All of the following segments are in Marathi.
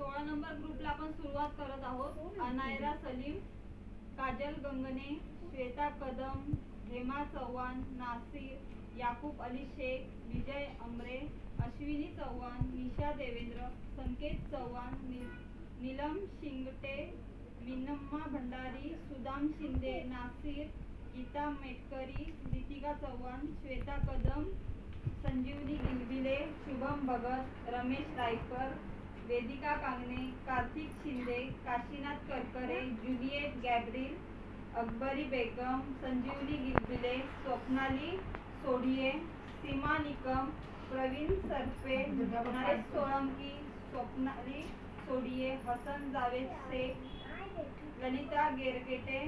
16 नंबर ग्रुपला आपण सुरुवात करत आहोत। अनायरा सलीम, काजल गंगणे, श्वेता कदम, हेमा चव्हाण, नासिर, याकूब अली शेख, विजय अमरे, अश्विनी चव्हाण, निशा देवेंद्र, संकेत चव्हाण, नीलम शिंगटे, मिनम्मा भंडारी, सुदाम शिंदे, नासिर, गीता मेटकरी, रितिका चव्हाण, श्वेता कदम, संजीवनी गिलबिले, शुभम भगत, रमेश रायकर, वेदिका कांगणे, कार्तिक शिंदे, काशीनाथ करकरे, जुलिएट गॅब्रिल, अकबरी बेगम, संजीवनी गिलबिले, स्वप्नाली सोढिये, सीमा निकम, प्रवीण सरपे, नरेश सोळंकी, स्वप्नाली सोढिये, हसन जावेद शेख, ललिता गेरगेटे,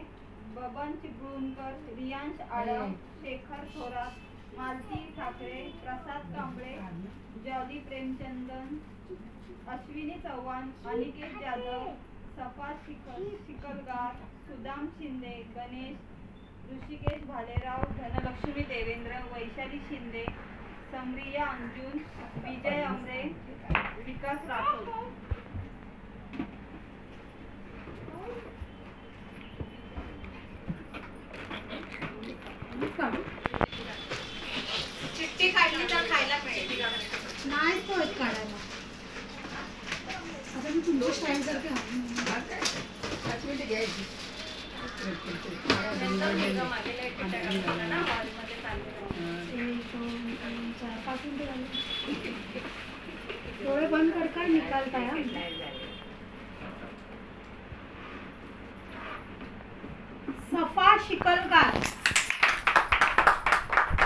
बबन चिपळूणकर, रियांश आडम, शेखर थोरात, मालती ठाकरे, प्रसाद कांबळे, जॉली प्रेमचंदन, अश्विनी चव्हाण, अनिकेत जाधव, सफा शिकलगार, सुदाम शिंदे, गणेश, ऋषिकेश भालेराव, धनलक्ष्मी देवेंद्र, वैशाली शिंदे, समरिया अंजुन, विजय अमरे, विकास राठोड। चिठ्ठी काढली तर खायला मिळेल नाही तो एक काढायला आता मी तुमच्या स्टाईल सारखे डोळे बंद कर काय निकालताय सफा शिकलगार,